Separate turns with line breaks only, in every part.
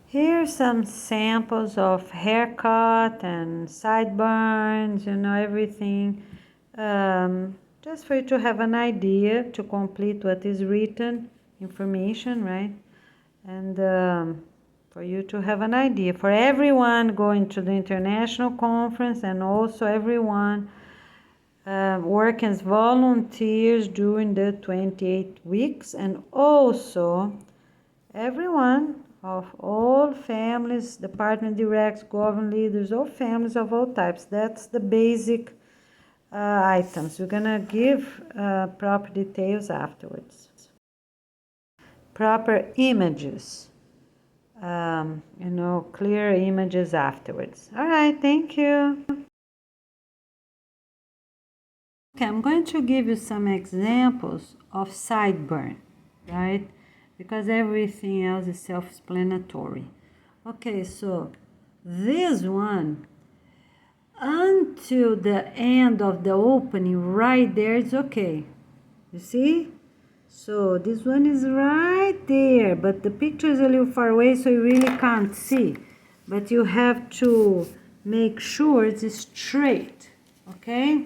Here are some samples of haircut and sideburns, everything. Just for you to have an idea, to complete what is written, information, right? And for you to have an idea. For everyone going to the international conference, and also everyone working as volunteers during the 28 weeks, and also everyone of all families, department directs, government leaders, all families of all types. That's the basic items. We're gonna give proper details afterwards. Proper images, clear images afterwards. All right, thank you. Okay, I'm going to give you some examples of sideburn, right? Because everything else is self-explanatory. Okay, so this one, until the end of the opening, right there, it's okay. You see? So this one is right there, but the picture is a little far away, so you really can't see. But you have to make sure it's straight, okay?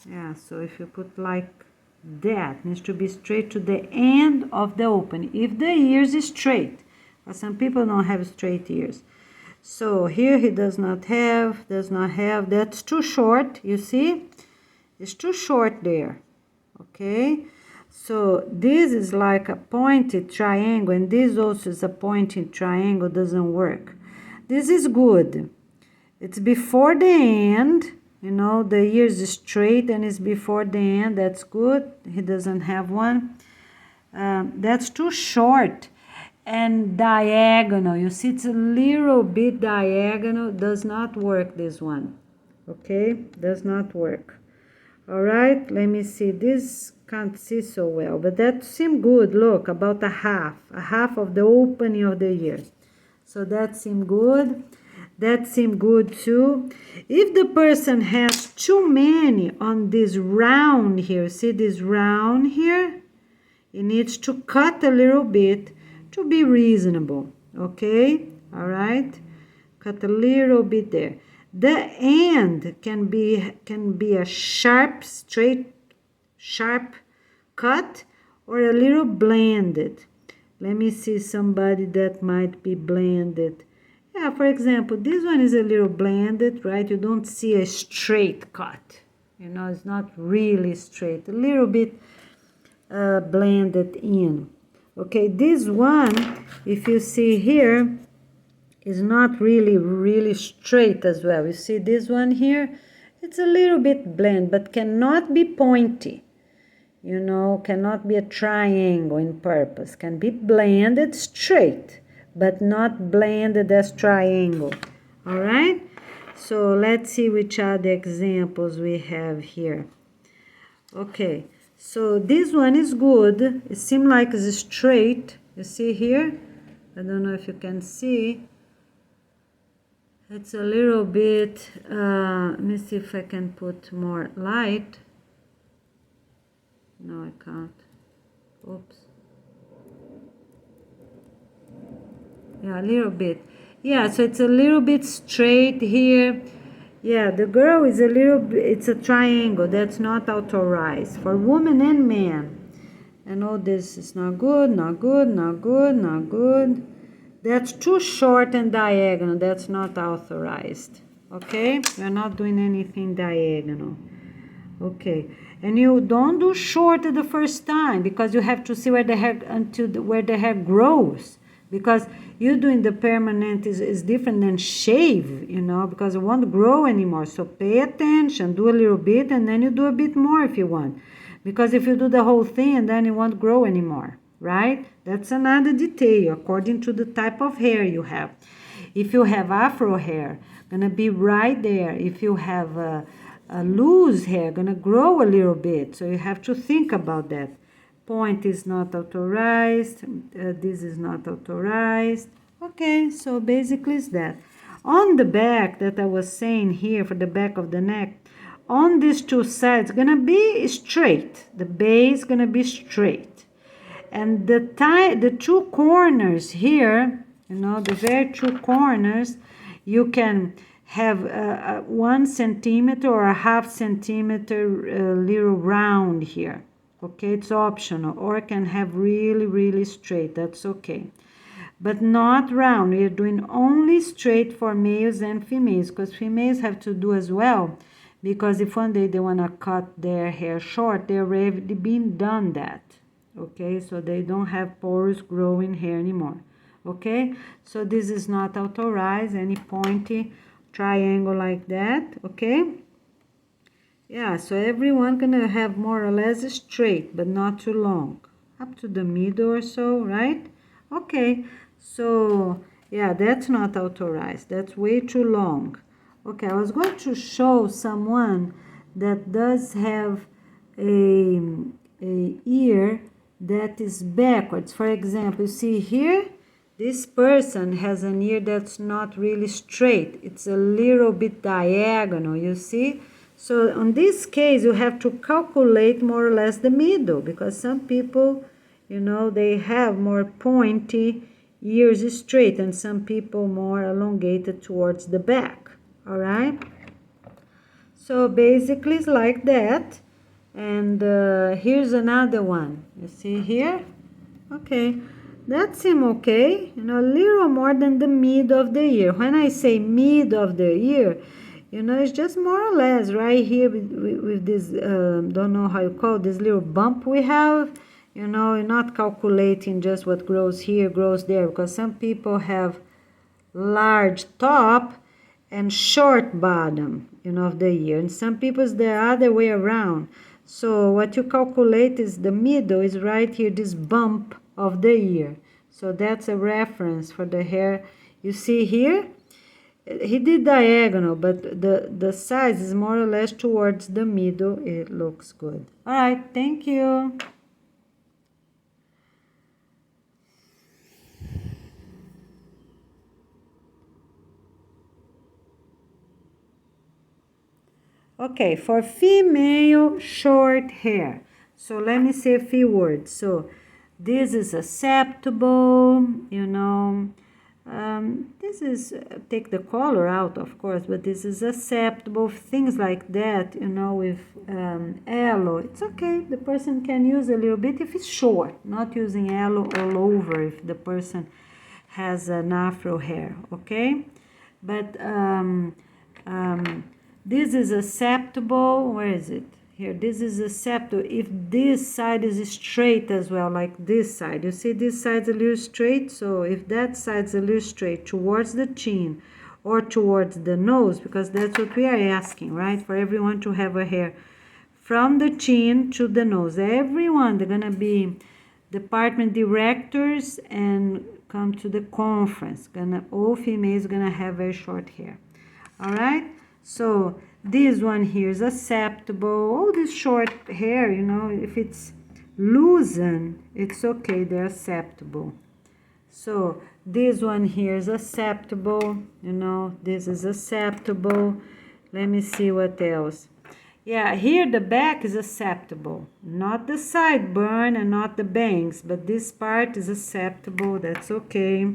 Yeah, so if you put like that, it needs to be straight to the end of the opening. If the ears is straight, but some people don't have straight ears. So here he does not have, that's too short, you see? It's too short there, okay? So this is like a pointed triangle, and this also is a pointed triangle, doesn't work. This is good. It's before the end. The ears is straight and it's before the end. That's good. He doesn't have one. That's too short and diagonal. You see, it's a little bit diagonal. Does not work, this one. Okay? Does not work. All right? Let me see. This can't see so well, but that seemed good. Look, about a half of the opening of the ear. So that seemed good. That seemed good too. If the person has too many on this round here, see this round here? It needs to cut a little bit to be reasonable, okay? All right? Cut a little bit there. The end can be a sharp, straight, sharp cut or a little blended. Let me see somebody that might be blended. Yeah, for example, this one is a little blended, right? You don't see a straight cut. It's not really straight. A little bit blended in. Okay, this one, if you see here, is not really straight as well. You see this one here? It's a little bit blend, but cannot be pointy. Cannot be a triangle in purpose. Can be blended straight, but not blended as triangle. All right? So let's see which are the examples we have here. Okay, so this one is good. It seems like it's straight. You see here? I don't know if you can see. It's a little bit, let me see if I can put more light. No, I can't. Oops. Yeah, a little bit. Yeah, so it's a little bit straight here. Yeah, the girl is a little bit, it's a triangle. That's not authorized for women and men. And all this is not good, not good, not good, not good. That's too short and diagonal. That's not authorized. Okay? We're not doing anything diagonal. Okay. And you don't do short the first time, because you have to see where the hair, where the hair grows. Because you doing the permanent is different than shave, because it won't grow anymore. So pay attention, do a little bit, and then you do a bit more if you want. Because if you do the whole thing, and then it won't grow anymore, right? That's another detail according to the type of hair you have. If you have afro hair, gonna be right there. If you have a loose hair, gonna grow a little bit. So you have to think about that. Point is not authorized. This is not authorized. Okay, so basically it's that. On the back that I was saying here, for the back of the neck, on these two sides, gonna be straight. The base gonna be straight. And the two corners here, you know, the very two corners, you can have 1 centimeter or a half centimeter little round here. Okay, it's optional, or can have really straight, that's okay. But not round. We're doing only straight for males and females, because females have to do as well, because if one day they want to cut their hair short, they already been done that. Okay, so they don't have porous growing hair anymore. Okay, so this is not authorized, any pointy triangle like that. Okay, yeah, so everyone gonna have more or less straight, but not too long, up to the middle or so, right? Okay, so yeah, that's not authorized, that's way too long. Okay, I was going to show someone that does have a ear that is backwards. For example, you see here, this person has an ear that's not really straight, it's a little bit diagonal, you see. So on this case, you have to calculate more or less the middle, because some people, you know, they have more pointy ears straight, and some people more elongated towards the back. All right? So basically it's like that. And here's another one. You see here? Okay. That seems okay. You know, a little more than the mid of the ear. When I say mid of the ear, you know, it's just more or less right here with this, don't know how you call this little bump we have. You know, you're not calculating just what grows here, grows there, because some people have large top and short bottom, you know, of the ear. And some people it's the other way around. So what you calculate is the middle is right here, this bump of the ear. So that's a reference for the hair. You see here? He did diagonal, but the size is more or less towards the middle. It looks good. All right, thank you. Okay, for female short hair. So let me say a few words. So this is acceptable, you know. This is, take the color out, of course, but this is acceptable. Things like that, you know, with aloe, it's okay. The person can use a little bit if it's short, not using aloe all over if the person has an afro hair, okay? But this is acceptable. Where is it? Here, this is acceptable if this side is straight as well, like this side. You see this side's a little straight, so if that side's a little straight towards the chin or towards the nose, because that's what we are asking, right? For everyone to have a hair from the chin to the nose. Everyone, they're gonna be department directors and come to the conference. All females gonna have very short hair. All right, so this one here is acceptable. All this short hair, you know, if it's loosened, it's okay, they're acceptable. So this one here is acceptable, you know, this is acceptable. Let me see what else. Yeah, here the back is acceptable, not the sideburn and not the bangs, but this part is acceptable, that's okay.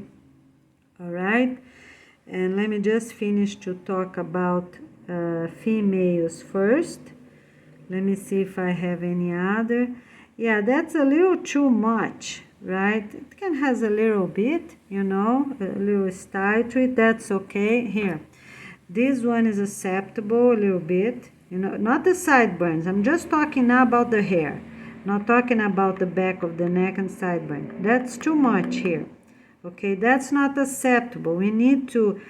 All right, and let me just finish to talk about females first. Let me see if I have any other. Yeah, that's a little too much, right? It can has a little bit, you know, a little style to it, that's okay. Here, this one is acceptable a little bit, you know, not the sideburns. I'm just talking now about the hair, not talking about the back of the neck and sideburn. That's too much here. Okay, that's not acceptable. We need to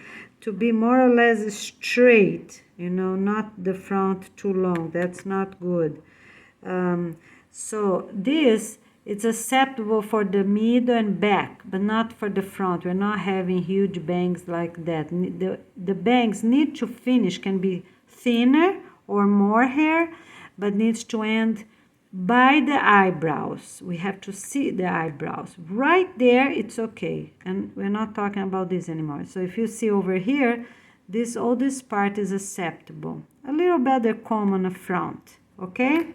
be more or less straight, you know, not the front too long. That's not good. So this, it's acceptable for the middle and back, but not for the front. We're not having huge bangs like that. The bangs need to finish, can be thinner or more hair, but needs to end by the eyebrows. We have to see the eyebrows. Right there, it's okay. And we're not talking about this anymore. So if you see over here, all this part is acceptable. A little better comb on the front, okay?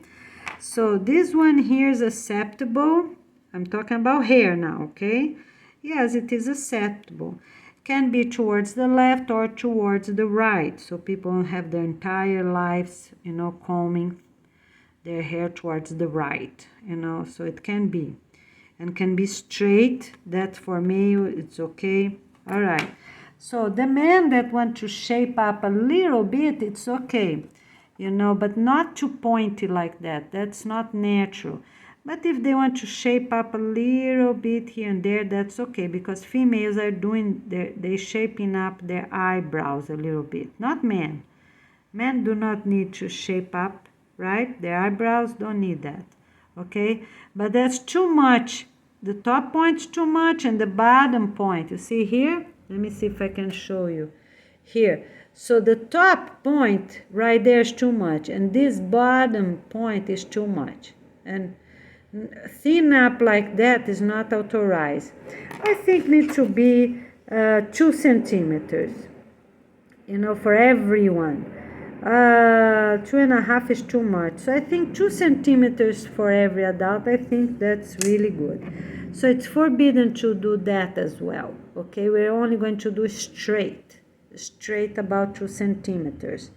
So this one here is acceptable. I'm talking about hair now, okay? Yes, it is acceptable. Can be towards the left or towards the right. So people have their entire lives, combing their hair towards the right, so it can be. And can be straight. That for male, it's okay. All right. So the men that want to shape up a little bit, it's okay, but not too pointy like that. That's not natural. But if they want to shape up a little bit here and there, that's okay, because females are doing, they shaping up their eyebrows a little bit, not men. Men do not need to shape up, right? Their eyebrows don't need that, okay? But that's too much. The top point's too much and the bottom point, you see here? Let me see if I can show you. Here. So the top point right there is too much, and this bottom point is too much. And thin up like that is not authorized. I think need to be 2 centimeters, for everyone. 2.5 is too much. So I think 2 centimeters for every adult. I think that's really good. So it's forbidden to do that as well. Okay, we're only going to do straight about 2 centimeters.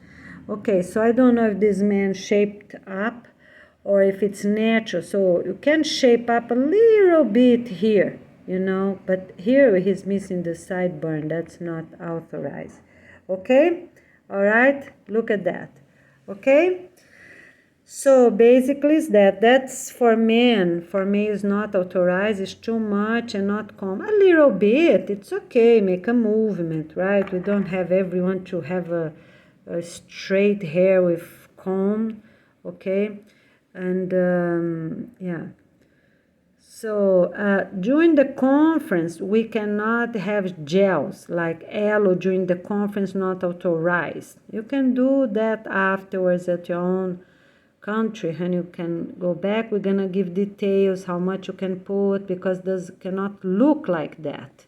Okay, so I don't know if this man shaped up or if it's natural. So you can shape up a little bit here, but here he's missing the sideburn. That's not authorized. Okay, all right, look at that. Okay, so basically is that's for men. For me is not authorized. It's too much and not common. A little bit, it's okay. Make a movement, right? We don't have everyone to have a straight hair with comb, okay? And yeah. So during the conference, we cannot have gels like aloe during the conference, not authorized. You can do that afterwards at your own country, and you can go back. We're going to give details how much you can put, because this cannot look like that,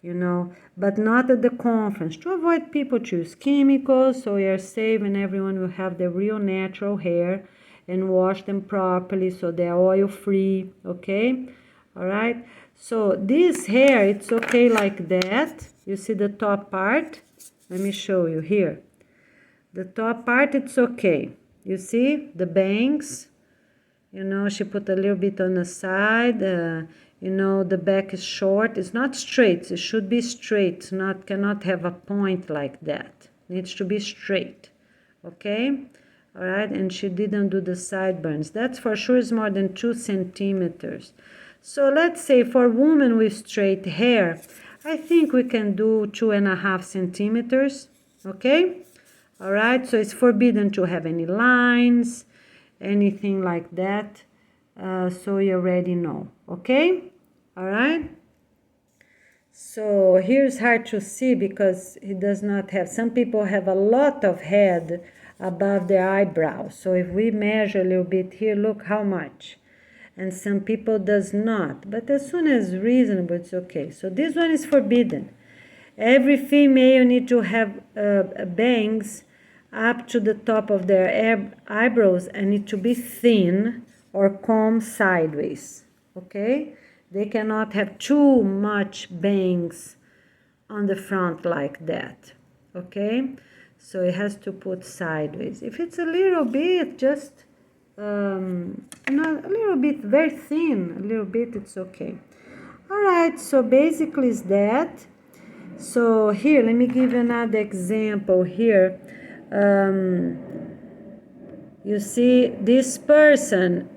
but not at the conference, to avoid people to use chemicals, so we are safe and everyone will have the real natural hair, and wash them properly so they're oil free. Okay, all right. So this hair, it's okay like that. You see the top part? Let me show you here. The top part, it's okay. You see the bangs, she put a little bit on the side. The back is short. It's not straight. It should be straight. Cannot have a point like that. Needs to be straight. Okay. All right, and she didn't do the sideburns. That's for sure is more than 2 centimeters. So let's say for women with straight hair, I think we can do 2.5 centimeters. Okay, all right. So it's forbidden to have any lines, anything like that. So you already know. Okay, all right. So here's hard to see because he does not have. Some people have a lot of head above their eyebrows. So if we measure a little bit here, look how much. And some people does not. But as soon as reasonable, it's okay. So this one is forbidden. Every female need to have bangs up to the top of their eyebrows and need to be thin or comb sideways. Okay? They cannot have too much bangs on the front like that. Okay? So it has to put sideways. If it's a little bit, just, a little bit, very thin, a little bit, it's okay. All right, so basically is that. So here, let me give you another example here. You see, this person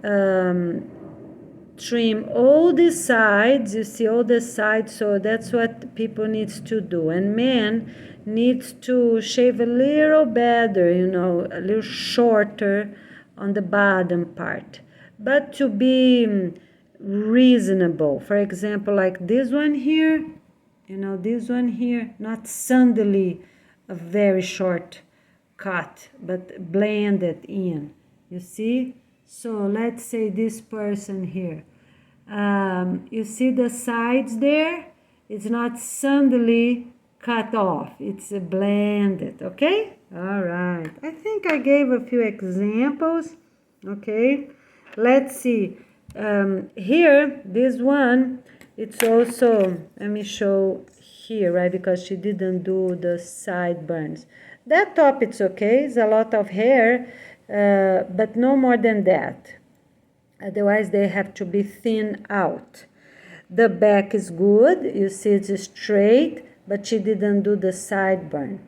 trim all the sides, you see all the sides, so that's what people needs to do. And men needs to shave a little better, a little shorter on the bottom part, but to be reasonable. For example, like this one here, this one here, not suddenly a very short cut, but blended in, you see. So let's say this person here, you see the sides there, it's not suddenly cut off, it's blended. Okay, all right. I think I gave a few examples. Okay, let's see. Here, this one, it's also, let me show here, right, because she didn't do the sideburns. That top, it's okay, it's a lot of hair, but no more than that. Otherwise, they have to be thin out. The back is good, you see it's straight, but she didn't do the sideburn.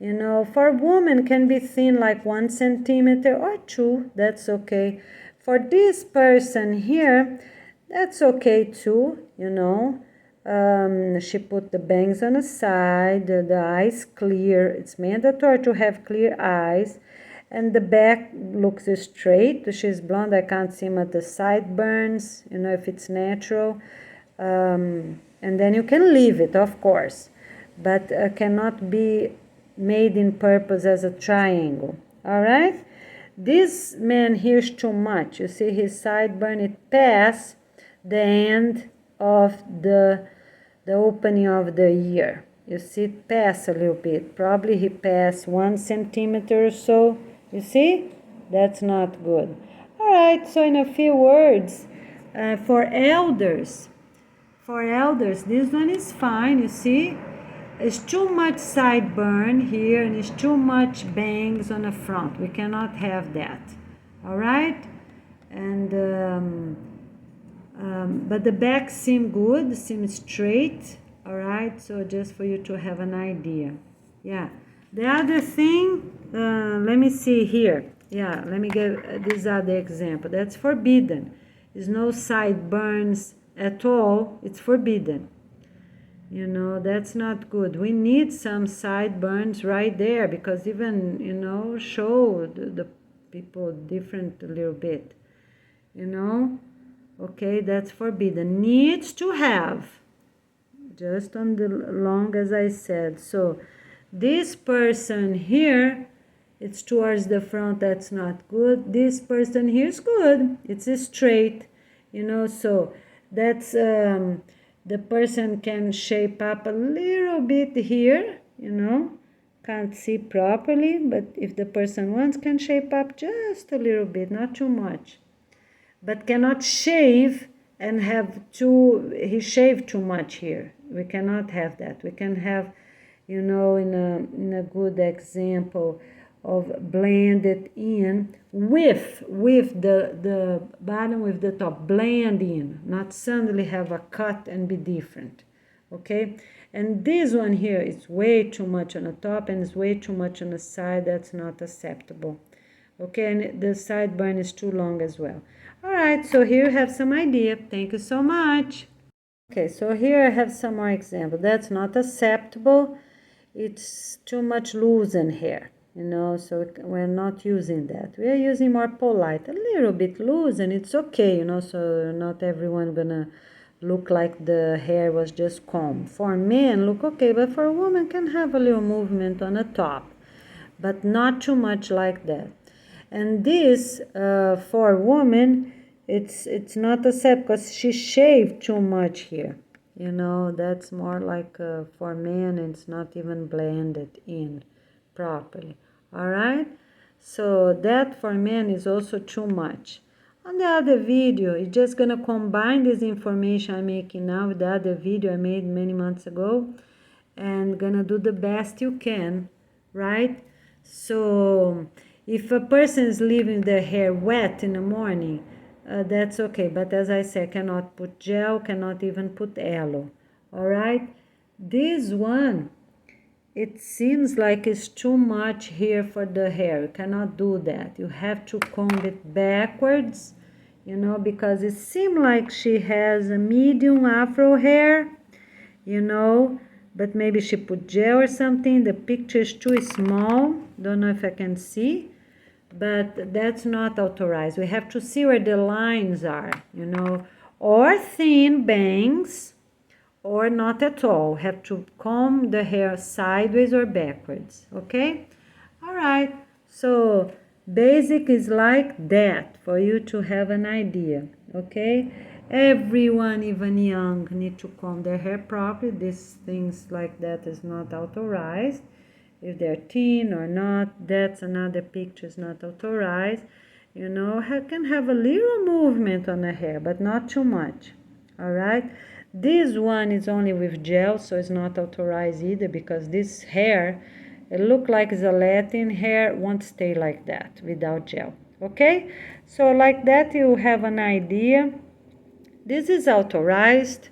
You know, for women can be thin like 1 centimeter or 2, that's okay. For this person here, that's okay too, you know. She put the bangs on the side, the eyes clear. It's mandatory to have clear eyes. And the back looks straight. She's blonde, I can't see much the sideburns, you know, if it's natural. And then you can leave it, of course, but cannot be made in purpose as a triangle. All right, this man here is too much. You see his sideburn, it passed the end of the opening of the ear. You see it pass a little bit. Probably he passed 1 centimeter or so. You see, that's not good. All right, so in a few words, for elders, this one is fine, you see. It's too much sideburn here and it's too much bangs on the front. We cannot have that. All right? And but the back seem good, seem straight. All right? So just for you to have an idea. Yeah. The other thing, let me see here. Yeah, let me give this other example. That's forbidden. There's no sideburns at all. It's forbidden. You know, that's not good. We need some sideburns right there because even, you know, show the people different a little bit. You know, okay, that's forbidden. Needs to have, just on the long as I said. So this person here, it's towards the front, that's not good. This person here is good. It's straight, you know, so that's the person can shape up a little bit here, you know, can't see properly, but if the person wants, can shape up just a little bit, not too much, but cannot shave and have he shaved too much here. We cannot have that. We can have, you know, in a good example of blend it in with the bottom with the top, blend in, not suddenly have a cut and be different. Okay, and this one here is way too much on the top and it's way too much on the side. That's not acceptable. Okay, and the sideburn is too long as well. All right, so here you have some idea. Thank you so much. Okay, so here I have some more example. That's not acceptable. It's too much loosen hair, you know, so we're not using that. We are using more polite, a little bit loose, and it's okay, you know, so not everyone gonna look like the hair was just combed. For men, look okay, but for a woman can have a little movement on the top, but not too much like that. And this, for women, it's not acceptable because she shaved too much here. You know, that's more like for men, it's not even blended in properly. All right? So that for men is also too much. On the other video, it's just going to combine this information I'm making now with the other video I made many months ago and going to do the best you can, right? So if a person is leaving their hair wet in the morning, that's okay, but as I said, cannot put gel, cannot even put aloe. All right, this one, it seems like it's too much here for the hair. You cannot do that. You have to comb it backwards, you know, because it seems like she has a medium afro hair, you know, but maybe she put gel or something. The picture is too small. Don't know if I can see, but that's not authorized. We have to see where the lines are, you know, or thin bangs or not at all. Have to comb the hair sideways or backwards, okay? All right, so basic is like that for you to have an idea, okay? Everyone, even young, need to comb their hair properly. These things like that is not authorized. If they're thin or not, that's another picture, is not authorized. You know, can have a little movement on the hair, but not too much. All right. This one is only with gel, so it's not authorized either, because this hair, it look like gelatin hair, won't stay like that without gel. Okay, so like that you have an idea. This is authorized,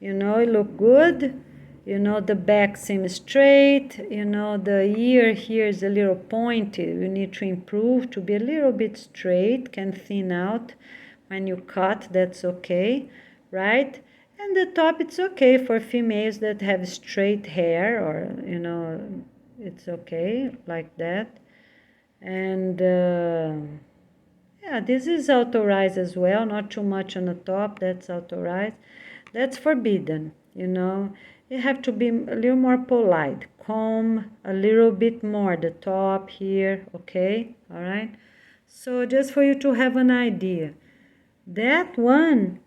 you know, it look good. You know, the back seems straight. You know, the ear here is a little pointy. You need to improve to be a little bit straight, can thin out when you cut, that's okay, right? And the top, it's okay for females that have straight hair, or, you know, it's okay like that. And yeah, this is authorized as well, not too much on the top, that's authorized. That's forbidden, you know. You have to be a little more polite. Comb a little bit more the top here, okay? All right? So just for you to have an idea. That one,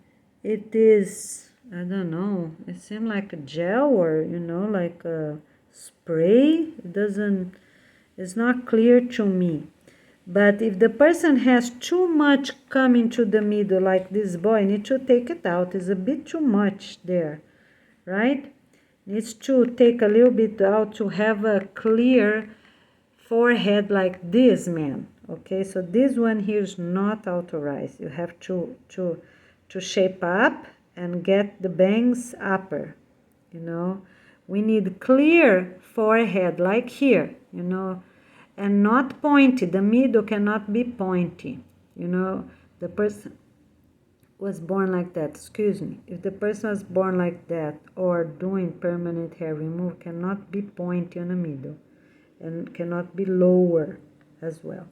it is, I don't know, it seems like a gel, or, you know, like a spray. It's not clear to me. But if the person has too much coming to the middle, like this boy, need to take it out. It's a bit too much there, right? Needs to take a little bit out to have a clear forehead like this man. Okay, so this one here is not authorized. You have to shape up and get the bangs upper, you know. We need clear forehead like here, you know, and not pointy. The middle cannot be pointy, you know. The person was born like that, excuse me. If the person was born like that or doing permanent hair removal, cannot be pointy on the middle and cannot be lower as well.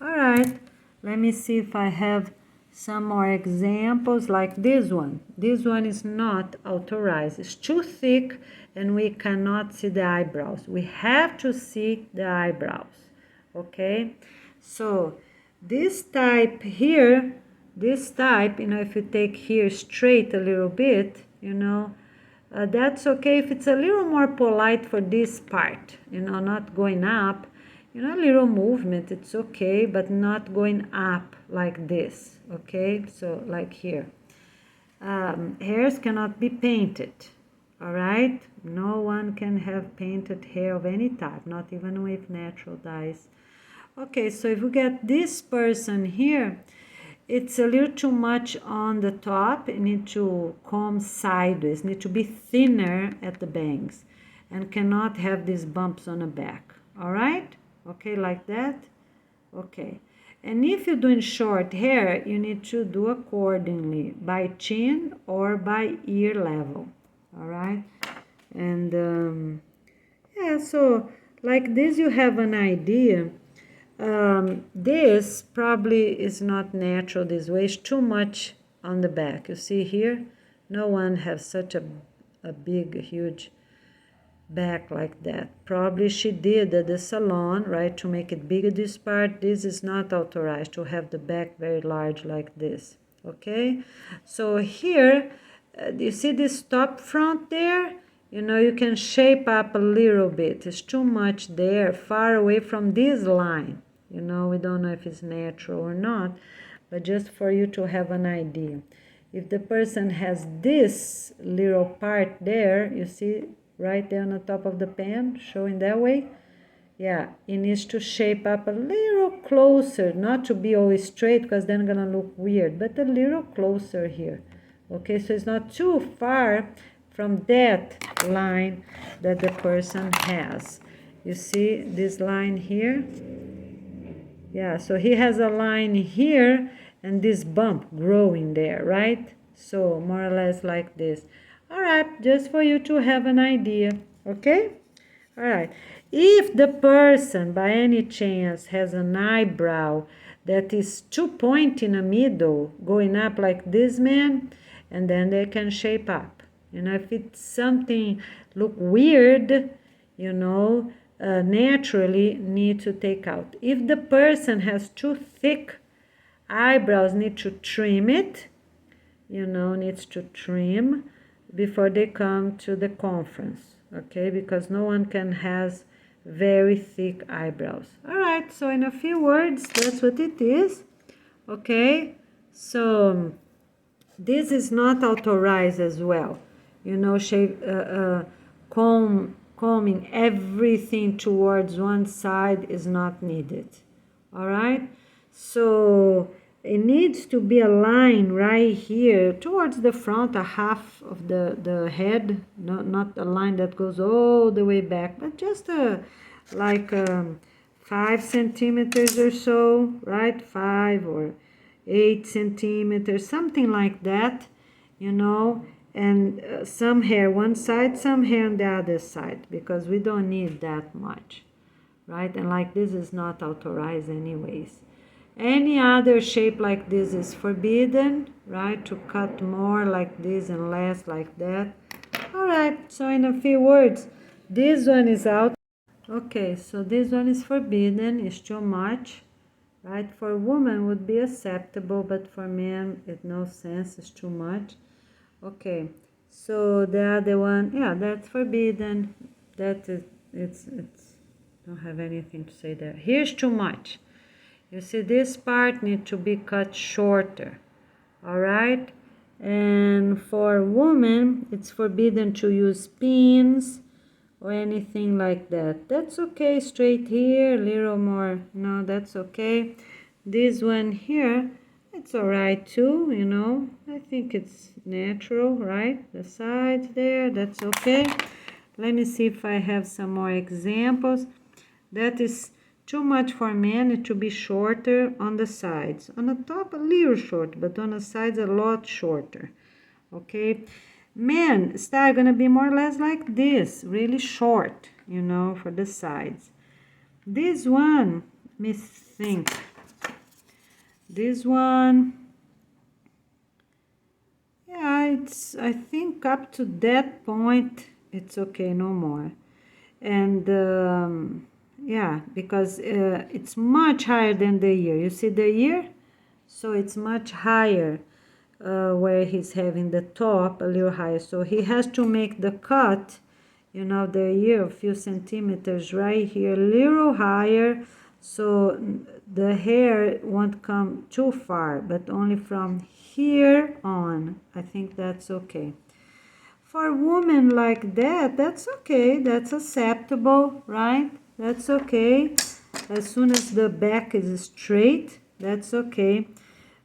All right, let me see if I have some more examples like this one. This one is not authorized. It's too thick and we cannot see the eyebrows. We have to see the eyebrows, okay? So this type here, this type, you know, if you take here straight a little bit, you know, that's okay if it's a little more polite for this part, you know, not going up, you know, a little movement, it's okay, but not going up like this, okay? So like here. Hairs cannot be painted, all right? No one can have painted hair of any type, not even with natural dyes. Okay, so if we get this person here, it's a little too much on the top. You need to comb sideways, need to be thinner at the bangs, and cannot have these bumps on the back. All right? Okay, like that? Okay. And if you're doing short hair, you need to do accordingly, by chin or by ear level. All right? And yeah, so like this you have an idea. This probably is not natural this way. It's too much on the back. You see here? No one has such a big, huge back like that. Probably she did at the salon, right, to make it bigger this part. This is not authorized to have the back very large like this. Okay? So here, you see this top front there? You know, you can shape up a little bit. It's too much there, far away from this line. You know, we don't know if it's natural or not, but just for you to have an idea. If the person has this little part there, you see right there on the top of the pen, showing that way, yeah, it needs to shape up a little closer, not to be always straight because then it's gonna look weird, but a little closer here. Okay, so it's not too far from that line that the person has. You see this line here? Yeah, so he has a line here and this bump growing there, right? So more or less like this. All right, just for you to have an idea, okay? All right. If the person by any chance has an eyebrow that is too pointy in the middle, going up like this man, and then they can shape up. You know, if it's something look weird, you know, naturally need to take out. If the person has too thick eyebrows, need to trim it, you know, needs to trim before they come to the conference, okay? Because no one can has very thick eyebrows. All right, so in a few words, that's what it is. Okay, so this is not authorized as well. You know, combing everything towards one side is not needed. All right, so it needs to be a line right here towards the front, a half of the head, not a line that goes all the way back, but just like 5 centimeters or so, right? 5 or 8 centimeters, something like that, you know, and some hair one side, some hair on the other side, because we don't need that much, right? And like this is not authorized anyways. Any other shape like this is forbidden, right? To cut more like this and less like that. All right, so in a few words, this one is out. Okay, so this one is forbidden, it's too much, right? For women would be acceptable, but for men it no sense, it's too much. Okay, so the other one, yeah, that's forbidden. That is, it's don't have anything to say there. Here's too much. You see, this part need to be cut shorter, all right? And for women, it's forbidden to use pins or anything like that. That's okay. Straight here, a little more. No, that's okay. This one here, it's all right too, you know. I think it's natural, right? The sides there, that's okay. Let me see if I have some more examples. That is too much for men. It should be shorter on the sides. On the top, a little short, but on the sides, a lot shorter. Okay? Men start gonna be more or less like this, really short, you know, for the sides. This one, let me think. This one, yeah, it's, I think up to that point, it's okay, no more. And yeah, because it's much higher than the ear. You see the ear? So it's much higher where he's having the top a little higher. So he has to make the cut, you know, the ear a few centimeters right here, a little higher, so the hair won't come too far, but only from here on. I think that's okay. For women like that, that's okay, that's acceptable, right? That's okay. As soon as the back is straight, that's okay.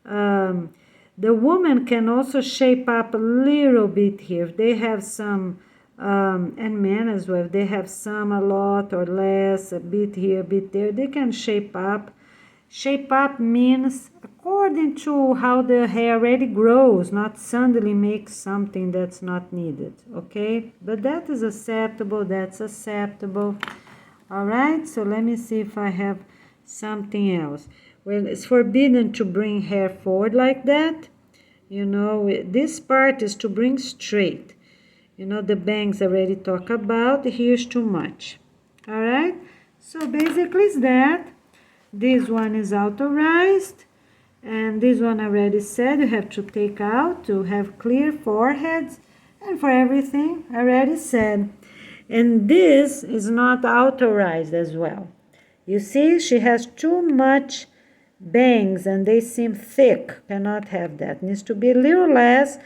The woman can also shape up a little bit here. If they have some, and men as well, if they have some a lot or less, a bit here, a bit there, they can shape up. Shape up means according to how the hair already grows, not suddenly make something that's not needed, okay? But that is acceptable, that's acceptable. All right, so let me see if I have something else. Well, it's forbidden to bring hair forward like that. You know, this part is to bring straight. You know, the bangs I already talked about. Here's too much. All right, so basically it's that. This one is authorized, and this one I already said you have to take out to have clear foreheads, and for everything I already said. And this is not authorized as well. You see, she has too much bangs and they seem thick. Cannot have that. Needs to be a little less.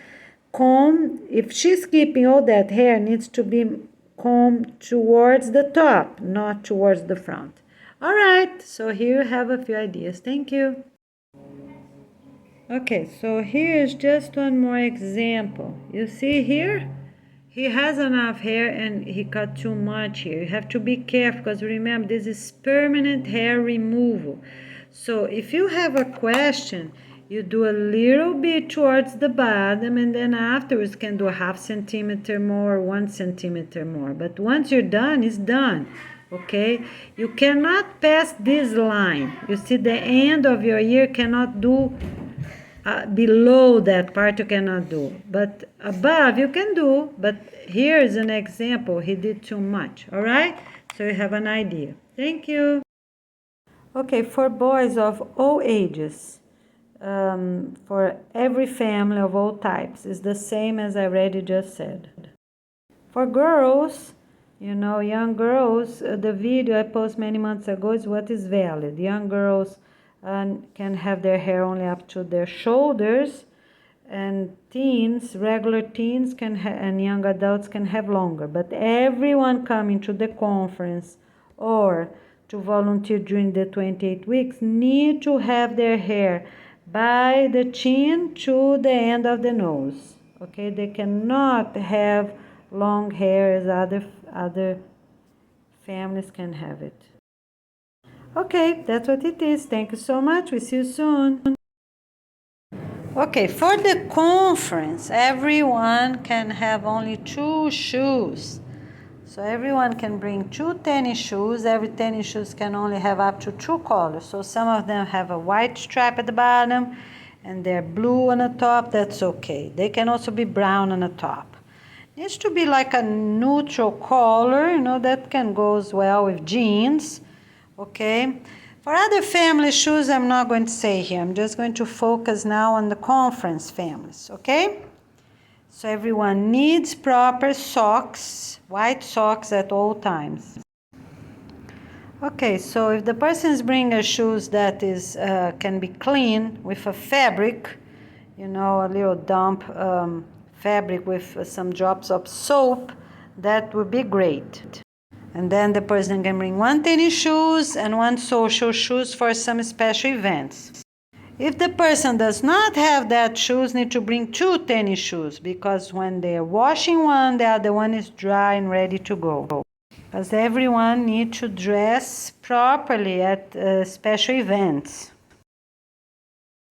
Comb, if she's keeping all that hair, needs to be combed towards the top, not towards the front. All right, so here you have a few ideas. Thank you. Okay, so here's just one more example. You see here? He has enough hair and he cut too much here. You have to be careful because remember, this is permanent hair removal. So if you have a question, you do a little bit towards the bottom and then afterwards can do a half centimeter more, 1 centimeter more. But once you're done, it's done. Okay? You cannot pass this line. You see, the end of your ear cannot do below that part you cannot do, but above you can do. But here is an example. He did too much. All right, so you have an idea. Thank you. Okay, for boys of all ages, for every family of all types, is the same as I already just said. For girls, you know, young girls, the video I posted many months ago is what is valid. Young girls can have their hair only up to their shoulders, and teens, regular teens and young adults can have longer. But everyone coming to the conference or to volunteer during the 28 weeks need to have their hair by the chin to the end of the nose. Okay, they cannot have long hair as other families can have it. Okay, that's what it is. Thank you so much. We see you soon. Okay, for the conference, everyone can have only 2 shoes. So everyone can bring 2 tennis shoes. Every tennis shoes can only have up to 2 colors. So some of them have a white stripe at the bottom and they're blue on the top. That's okay. They can also be brown on the top. Needs to be like a neutral color, that can go as well with jeans. Okay. For other family shoes, I'm not going to say here. I'm just going to focus now on the conference families, okay? So everyone needs proper socks, white socks at all times. Okay, so if the person is bringing shoes that can be clean with a fabric, a little damp fabric with some drops of soap, that would be great. And then the person can bring 1 tennis shoes and 1 social shoes for some special events. If the person does not have that shoes, need to bring 2 tennis shoes, because when they are washing one, the other one is dry and ready to go. Because everyone needs to dress properly at special events.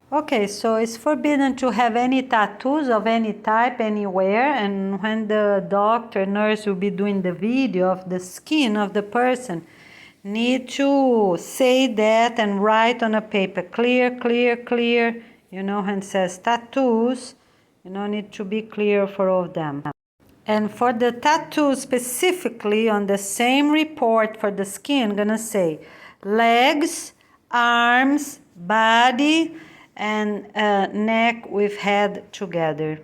Okay, so it's forbidden to have any tattoos of any type anywhere, and when the doctor, nurse will be doing the video of the skin of the person, need to say that and write on a paper, clear, clear, clear, when it says tattoos, need to be clear for all of them. And for the tattoos specifically, on the same report for the skin, gonna say legs, arms, body, and neck with head together.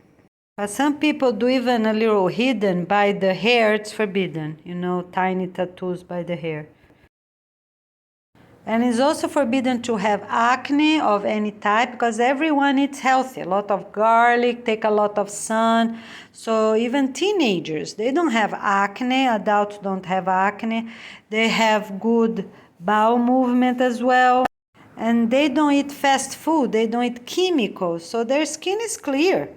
But some people do even a little hidden by the hair. It's forbidden, tiny tattoos by the hair. And it's also forbidden to have acne of any type, because everyone eats healthy. A lot of garlic, take a lot of sun. So even teenagers, they don't have acne. Adults don't have acne. They have good bowel movement as well. And they don't eat fast food, they don't eat chemicals, so their skin is clear.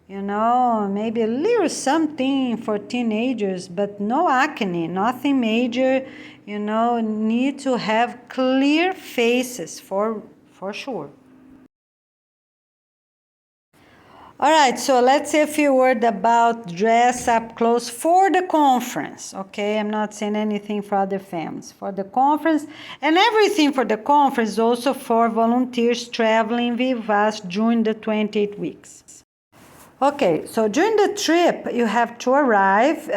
Maybe a little something for teenagers, but no acne, nothing major. Need to have clear faces for sure. All right, so let's say a few words about dress up clothes for the conference, okay? I'm not saying anything for other families. For the conference, and everything for the conference, also for volunteers traveling with us during the 28 weeks. Okay, so during the trip, you have to arrive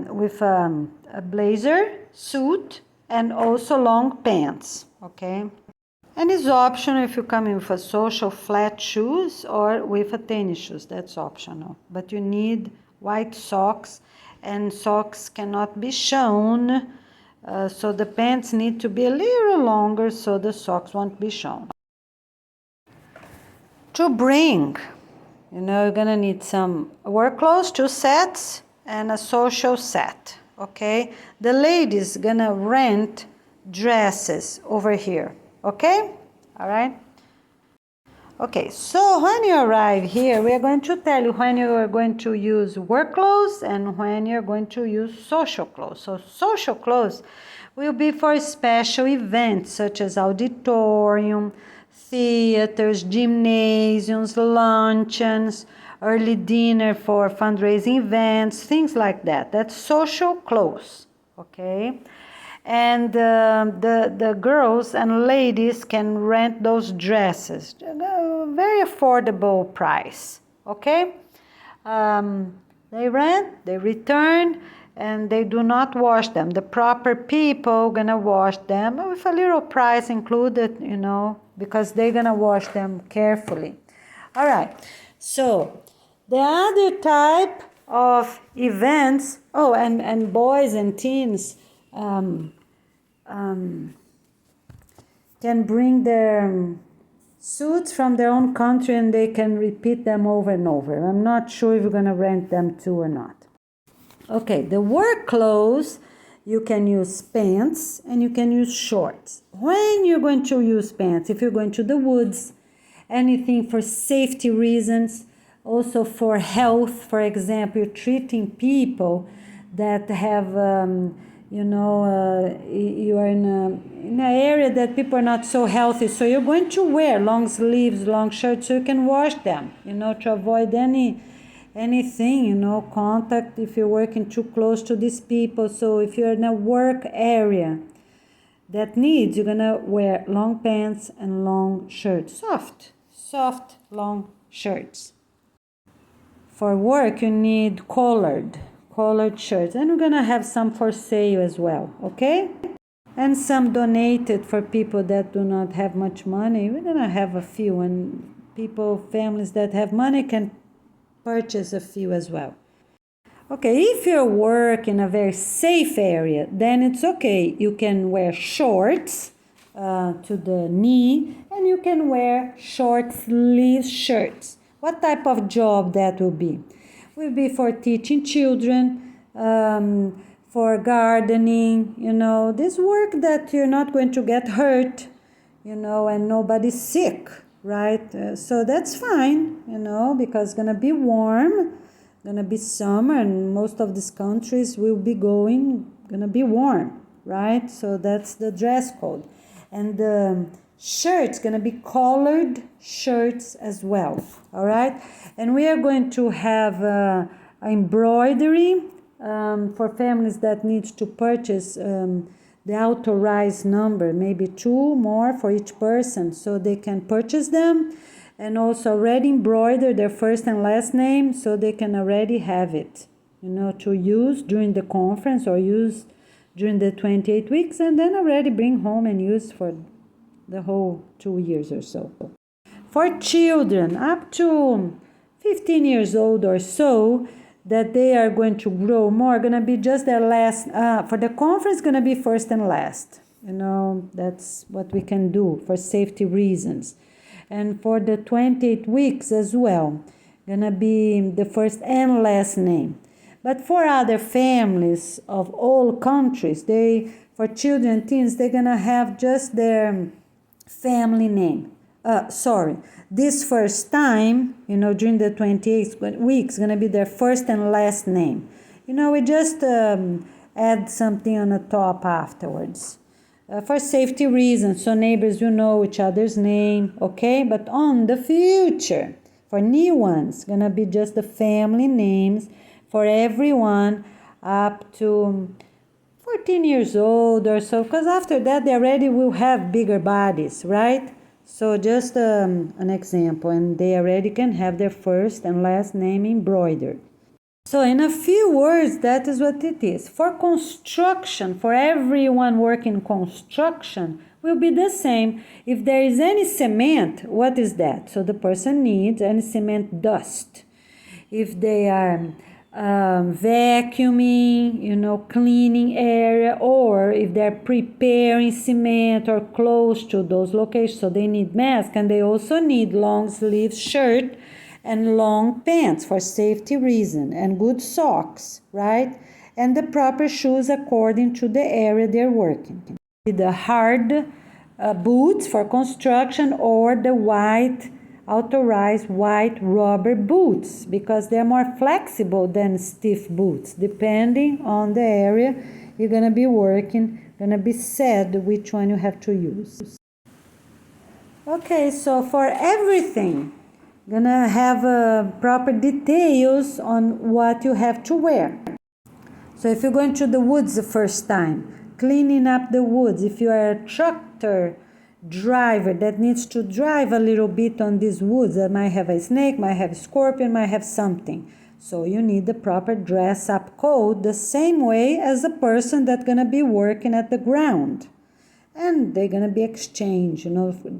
with a blazer, suit, and also long pants, okay? And it's optional if you come in with a social flat shoes or with a tennis shoes. That's optional. But you need white socks, and socks cannot be shown. So the pants need to be a little longer so the socks won't be shown. To bring, you're gonna need some work clothes, 2 sets, and a social set. Okay? The ladies gonna rent dresses over here. Okay? All right? Okay, so when you arrive here, we are going to tell you when you are going to use work clothes and when you're going to use social clothes. So social clothes will be for special events such as auditorium, theaters, gymnasiums, luncheons, early dinner for fundraising events, things like that. That's social clothes, okay? And the girls and ladies can rent those dresses, very affordable price, okay? They rent, they return, and they do not wash them. The proper people gonna wash them with a little price included, because they're gonna wash them carefully. All right, so the other type of events, and boys and teens, can bring their suits from their own country and they can repeat them over and over. I'm not sure if you're going to rent them too or not. Okay, the work clothes, you can use pants and you can use shorts. When you're going to use pants, if you're going to the woods, anything for safety reasons, also for health, for example, you're treating people that have, you are in an area that people are not so healthy, so you're going to wear long sleeves, long shirts, so you can wash them, to avoid anything, contact if you're working too close to these people. So if you're in a work area that needs, you're gonna wear long pants and long shirts, soft long shirts. For work, you need collared shirts, and we're gonna have some for sale as well, okay? And some donated for people that do not have much money. We're gonna have a few, and families that have money can purchase a few as well. Okay, if you work in a very safe area, then it's okay. You can wear shorts to the knee, and you can wear short sleeve shirts. What type of job that will be? Will be for teaching children, for gardening, this work that you're not going to get hurt, and nobody's sick, right? So that's fine, because it's gonna be warm, gonna be summer, and most of these countries will be gonna be warm, right? So that's the dress code. And the shirts gonna be collared shirts as well, all right? And we are going to have embroidery for families that need to purchase the authorized number, maybe 2 more for each person, so they can purchase them, and also already embroider their first and last name, so they can already have it, to use during the conference or use during the 28 weeks, and then already bring home and use for the whole 2 years or so. For children up to 15 years old or so, that they are going to grow more, going to be just their last, for the conference, going to be first and last. That's what we can do for safety reasons. And for the 28 weeks as well, going to be the first and last name. But for other families of all countries, for children and teens, they're going to have just their family name. This first time, during the 28 weeks, going to be their first and last name. We just add something on the top afterwards. For safety reasons, so neighbors will know each other's name, okay? But on the future, for new ones, going to be just the family names for everyone up to 14 years old or so, because after that, they already will have bigger bodies, right? So just an example, and they already can have their first and last name embroidered. So in a few words, that is what it is. For construction, for everyone working construction, will be the same. If there is any cement, what is that? So the person needs any cement dust. If they are vacuuming, cleaning area, or if they're preparing cement or close to those locations, so they need mask, and they also need long sleeve shirt and long pants for safety reason, and good socks, right? And the proper shoes according to the area they're working. The hard boots for construction, or the authorized white rubber boots, because they're more flexible than stiff boots. Depending on the area you're going to be working, going to be said which one you have to use. Okay, so for everything, going to have proper details on what you have to wear. So if you're going to the woods the first time, cleaning up the woods, if you are a tractor driver that needs to drive a little bit on these woods, that might have a snake, might have a scorpion, might have something. So you need the proper dress-up coat, the same way as a person that's going to be working at the ground. And they're going to be exchanged,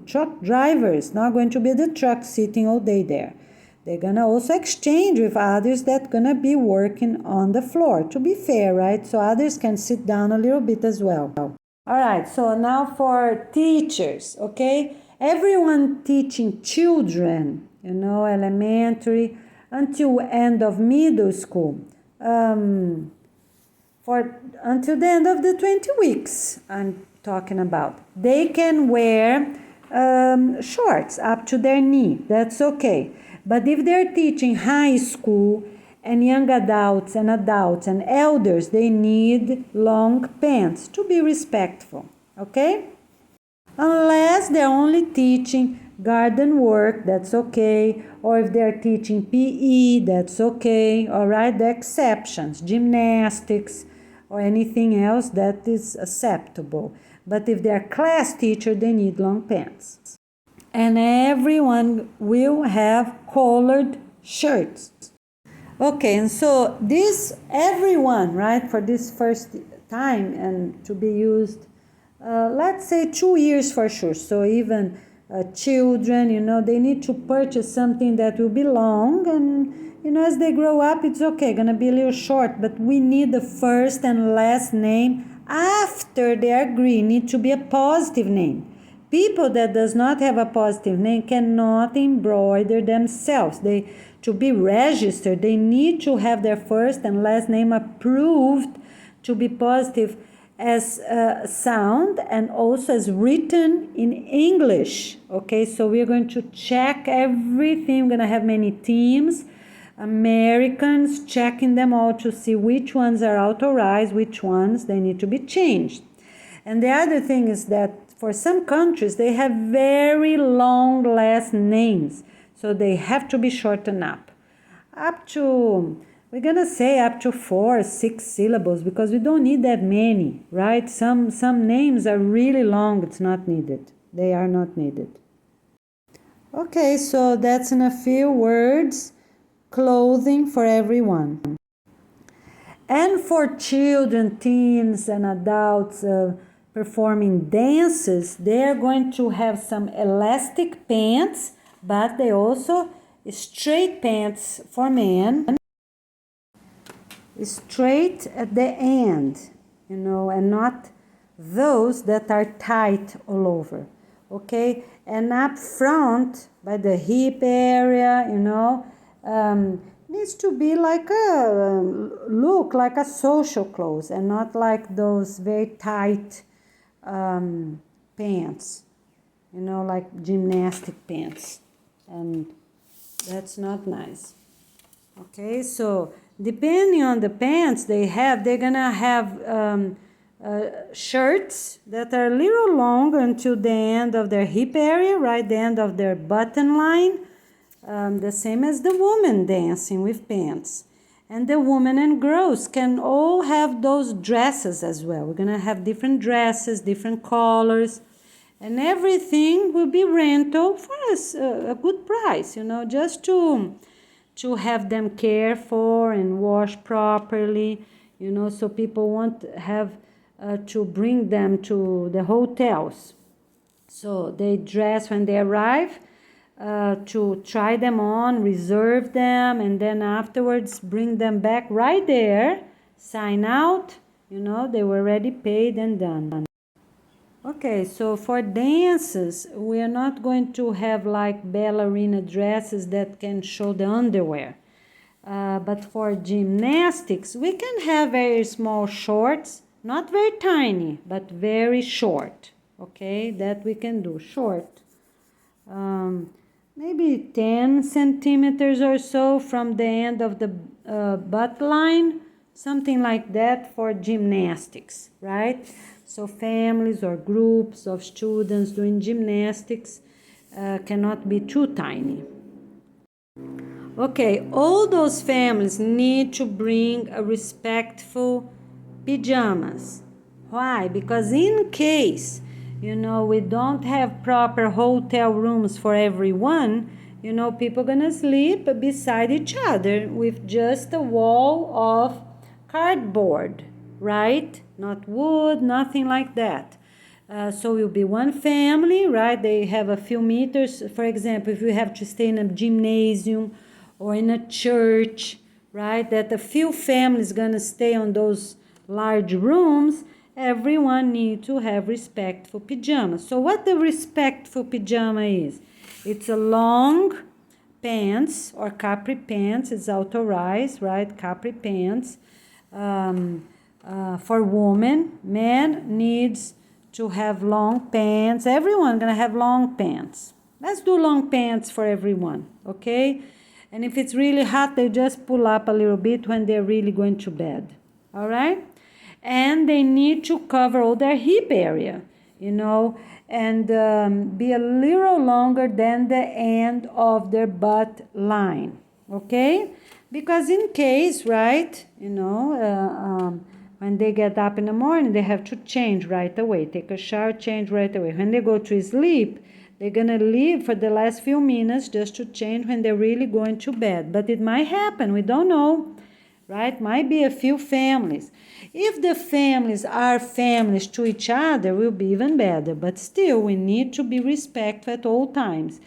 truck drivers, not going to be the truck sitting all day there. They're going to also exchange with others that's going to be working on the floor, to be fair, right? So others can sit down a little bit as well. All right, so now for teachers, okay? Everyone teaching children, elementary until end of middle school, for until the end of the 20 weeks I'm talking about. They can wear shorts up to their knee. That's okay. But if they're teaching high school and young adults and elders, they need long pants to be respectful. Okay? Unless they're only teaching garden work, that's okay. Or if they're teaching PE, that's okay. All right, the exceptions, gymnastics or anything else that is acceptable. But if they're class teacher, they need long pants. And everyone will have colored shirts. Okay, and so this everyone, right, for this first time and to be used, let's say 2 years for sure. So even children, they need to purchase something that will be long, and as they grow up, it's okay, gonna be a little short, but we need the first and last name after they agree. Need to be a positive name. People that does not have a positive name cannot embroider themselves. To be registered, they need to have their first and last name approved to be positive as sound and also as written in English. Okay, so we're going to check everything. We're going to have many teams, Americans, checking them all to see which ones are authorized, which ones they need to be changed. And the other thing is that for some countries, they have very long last names, so they have to be shortened up. We're gonna say up to 4 or 6 syllables, because we don't need that many, right? Some names are really long, it's not needed. They are not needed. Okay, so that's in a few words, clothing for everyone. And for children, teens, and adults performing dances, they're going to have some elastic pants, but they also straight pants for men, straight at the end, and not those that are tight all over, okay? And up front, by the hip area, needs to be like look like a social clothes and not like those very tight pants, like gymnastic pants, and that's not nice. Okay, so depending on the pants they're gonna have shirts that are a little long until the end of their hip area, right, the end of their button line, the same as the woman dancing with pants. And the women and girls can all have those dresses as well. We're gonna have different dresses, different colors, and everything will be rental for us, a good price, just to have them cared for and washed properly, so people won't have to bring them to the hotels. So they dress when they arrive, to try them on, reserve them, and then afterwards bring them back right there, sign out, they were already paid and done. Okay, so for dances, we are not going to have like ballerina dresses that can show the underwear. But for gymnastics, we can have very small shorts, not very tiny, but very short. Okay, that we can do, short. Maybe 10 centimeters or so from the end of the butt line, something like that for gymnastics, right? So families or groups of students doing gymnastics cannot be too tiny. Okay, all those families need to bring a respectful pajamas. Why? Because in case, we don't have proper hotel rooms for everyone, people gonna sleep beside each other with just a wall of cardboard, right? Not wood, nothing like that. So will be one family, right? They have a few meters. For example, if you have to stay in a gymnasium or in a church, right? That a few families gonna stay on those large rooms, everyone needs to have respectful pajamas. So what the respectful pajama is? It's a long pants or capri pants. It's authorized, right? Capri pants for women. Men needs to have long pants. Everyone gonna have long pants. Let's do long pants for everyone, okay? And if it's really hot, they just pull up a little bit when they're really going to bed, all right? And they need to cover all their hip area, and be a little longer than the end of their butt line, okay? Because in case, right, when they get up in the morning, they have to change right away, take a shower, change right away. When they go to sleep, they're going to leave for the last few minutes just to change when they're really going to bed. But it might happen. We don't know, right? Might be a few families. If the families are families to each other, it will be even better. But still, we need to be respectful at all times.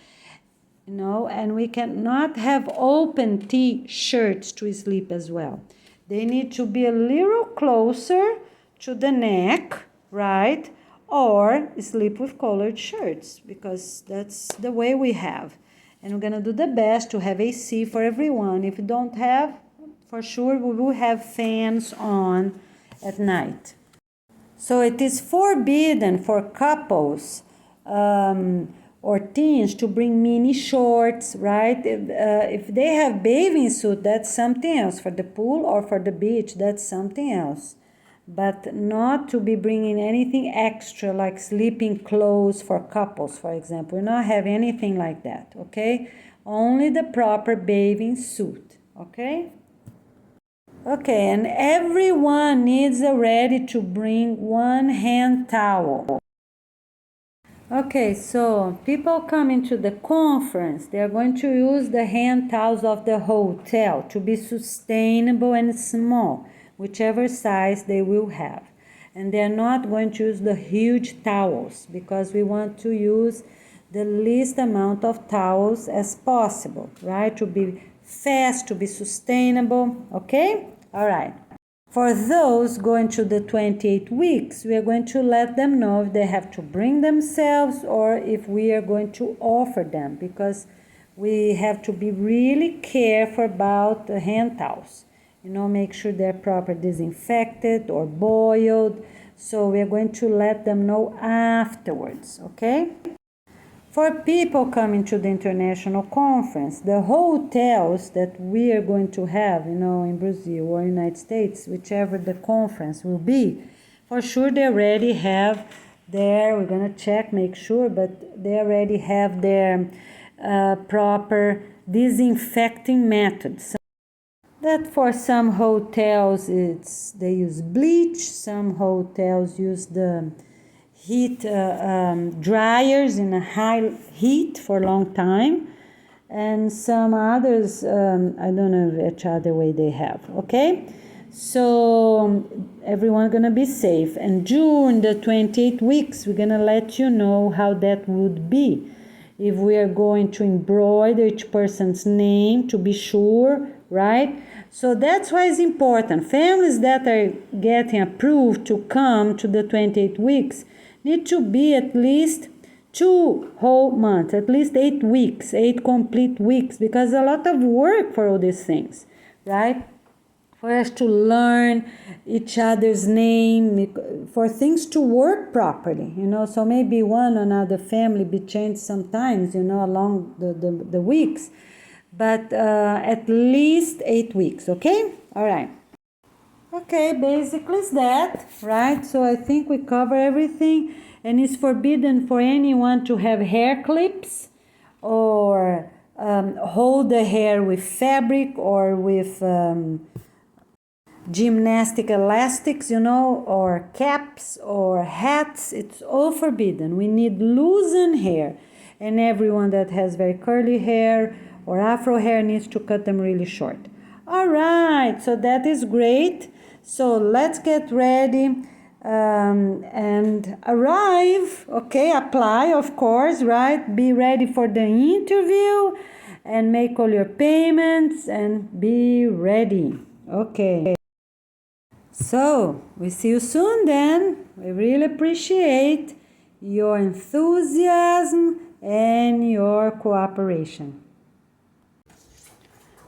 And we cannot have open T-shirts to sleep as well. They need to be a little closer to the neck, right? Or sleep with collared shirts, because that's the way we have. And we're going to do the best to have AC for everyone. If you don't have, for sure we will have fans on at night. So it is forbidden for couples or teens to bring mini shorts, right? If they have bathing suit, that's something else. For the pool or for the beach, that's something else. But not to be bringing anything extra like sleeping clothes for couples, for example. We not have anything like that, okay? Only the proper bathing suit, okay? Okay, and everyone needs already to bring one hand towel. Okay, so people coming to the conference, they are going to use the hand towels of the hotel to be sustainable and small, whichever size they will have. And they're not going to use the huge towels because we want to use the least amount of towels as possible, right? To be fast, to be sustainable, okay? All right. For those going to the 28 weeks, we are going to let them know if they have to bring themselves or if we are going to offer them, because we have to be really careful about the hand towels. Make sure they're properly disinfected or boiled. So we are going to let them know afterwards, okay? For people coming to the international conference, the hotels that we are going to have, in Brazil or United States, whichever the conference will be, for sure they already have we're going to check, make sure, but they already have their proper disinfecting methods. That for some hotels, they use bleach, some hotels use the heat dryers in a high heat for a long time, and some others I don't know which other way they have, okay? So everyone's gonna be safe, and during the 28 weeks we're gonna let you know how that would be, if we are going to embroider each person's name to be sure, right? So that's why it's important. Families that are getting approved to come to the 28 weeks need to be at least 2 whole months, at least 8 weeks, 8 complete weeks, because a lot of work for all these things, right? For us to learn each other's name, for things to work properly, so maybe one or another family be changed sometimes, along the weeks, but at least 8 weeks, okay? All right. Okay, basically it's that, right? So I think we cover everything, and it's forbidden for anyone to have hair clips or hold the hair with fabric or with gymnastic elastics, or caps or hats. It's all forbidden. We need loosened hair, and everyone that has very curly hair or afro hair needs to cut them really short. All right, so that is great. So let's get ready and arrive, okay? Apply, of course, right? Be ready for the interview and make all your payments and be ready, okay? So, we see you soon then. We really appreciate your enthusiasm and your cooperation.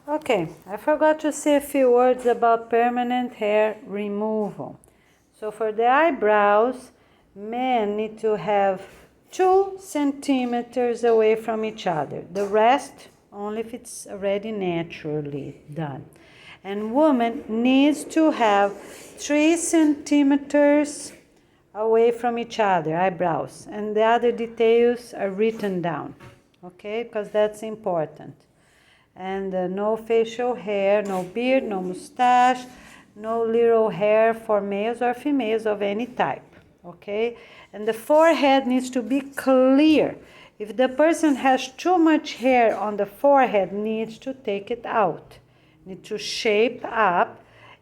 Okay, I forgot to say a few words about permanent hair removal. So for the eyebrows, men need to have 2 centimeters away from each other. The rest, only if it's already naturally done. And woman needs to have 3 centimeters away from each other, eyebrows. And the other details are written down, okay? Because that's important. And no facial hair, no beard, no mustache, no little hair for males or females of any type, okay? And the forehead needs to be clear. If the person has too much hair on the forehead, needs to take it out. Need to shape up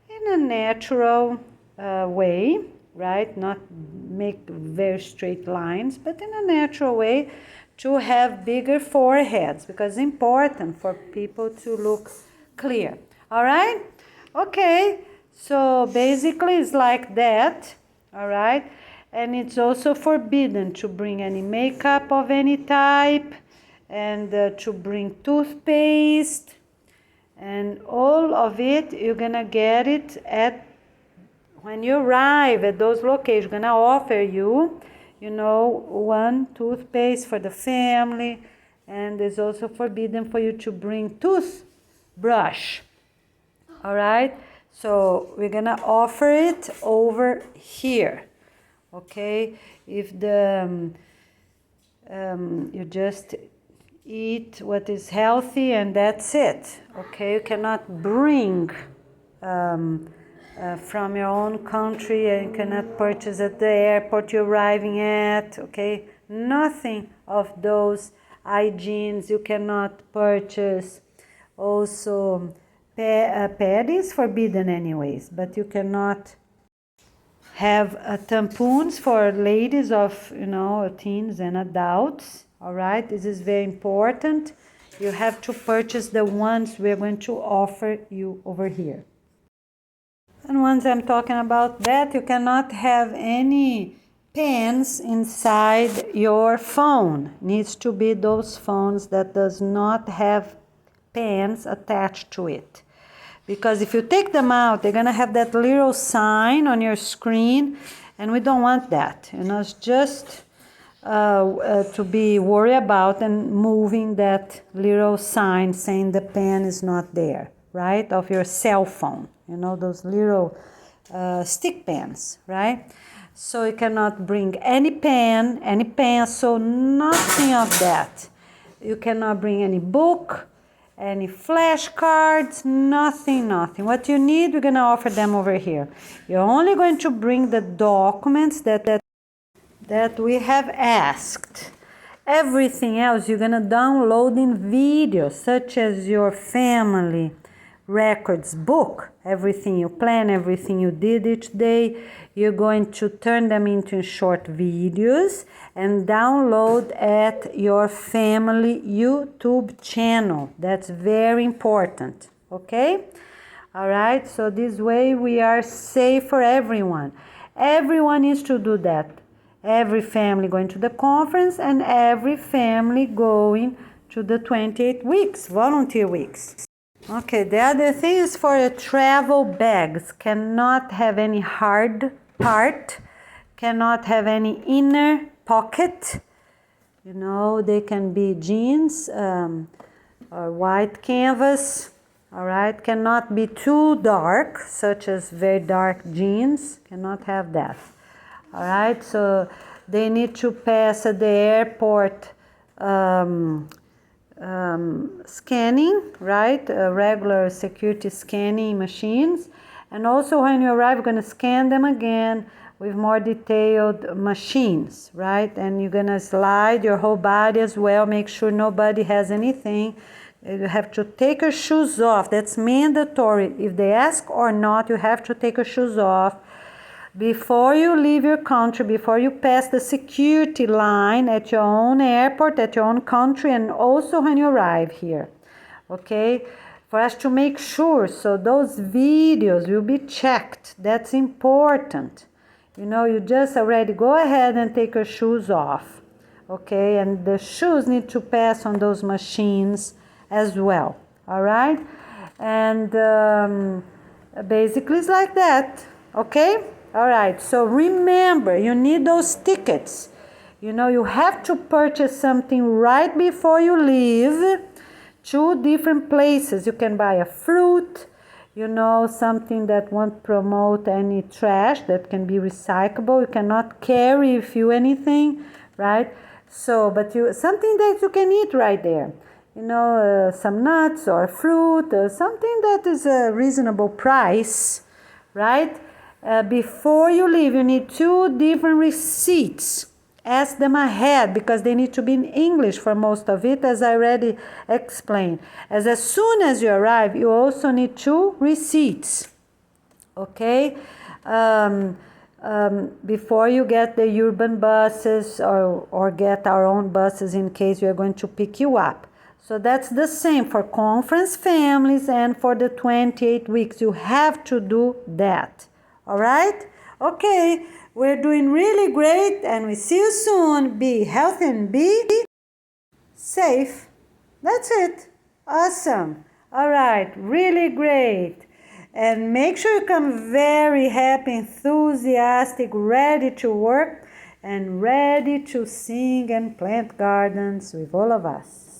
in a natural way, right? Not make very straight lines, but in a natural way, to have bigger foreheads, because it's important for people to look clear. All right? Okay, so basically it's like that. All right? And it's also forbidden to bring any makeup of any type, and to bring toothpaste, and all of it you're gonna get it at when you arrive at those locations. We're gonna offer you, you know, 1 toothpaste for the family, and it's also forbidden for you to bring toothbrush. All right, so we're gonna offer it over here, okay? If the you just eat what is healthy and that's it, okay? You cannot bring from your own country, and you cannot purchase at the airport you're arriving at, okay? Nothing of those hygienes you cannot purchase. Also, pad is forbidden anyways, but you cannot have tampons for ladies of, you know, teens and adults, all right? This is very important. You have to purchase the ones we're going to offer you over here. And once I'm talking about that, you cannot have any pens inside your phone. Needs to be those phones that does not have pens attached to it. Because if you take them out, they're gonna have that little sign on your screen, and we don't want that. You know, it's just to be worried about and moving that little sign saying the pen is not there, right? Of your cell phone. You know, those little stick pens, right? So you cannot bring any pen, any pencil, nothing of that. You cannot bring any book, any flashcards, nothing. What you need, we're going to offer them over here. You're only going to bring the documents that we have asked. Everything else you're going to download in videos, such as your family records book, everything you plan, everything you did each day. You're going to turn them into short videos and download at your family YouTube channel. That's very important, okay? All right, so this way we are safe for everyone. Everyone needs to do that. Every family going to the conference, and every family going to the 28 weeks, volunteer weeks. Okay, the other thing is for the travel bags. Cannot have any hard part, cannot have any inner pocket. You know, they can be jeans or white canvas, all right? Cannot be too dark, such as very dark jeans, cannot have that, all right? So they need to pass at the airport scanning, right? Regular security scanning machines. And also when you arrive, you're going to scan them again with more detailed machines, right? And you're going to slide your whole body as well. Make sure nobody has anything. You have to take your shoes off. That's mandatory. If they ask or not, you have to take your shoes off before you leave your country, before you pass the security line at your own airport, at your own country, and also when you arrive here, okay? for us to make sure. So those videos will be checked. That's important. You just already go ahead and take your shoes off. Okay, and the shoes need to pass on those machines as well. All right, and basically it's like that. Okay, all right, so remember, you need those tickets. You have to purchase something right before you leave. 2 different places. You can buy a fruit, something that won't promote any trash, that can be recyclable. You cannot carry with you anything, right? So, but something that you can eat right there. Some nuts or fruit, something that is a reasonable price, right? Before you leave, you need 2 different receipts. Ask them ahead because they need to be in English for most of it, as I already explained. As soon as you arrive, you also need 2 receipts, okay? Before you get the urban buses or get our own buses in case we are going to pick you up. So that's the same for conference families and for the 28 weeks. You have to do that, all right? Okay, we're doing really great and we see you soon. Be healthy and be safe. That's it. Awesome. All right, really great. And make sure you come very happy, enthusiastic, ready to work and ready to sing and plant gardens with all of us.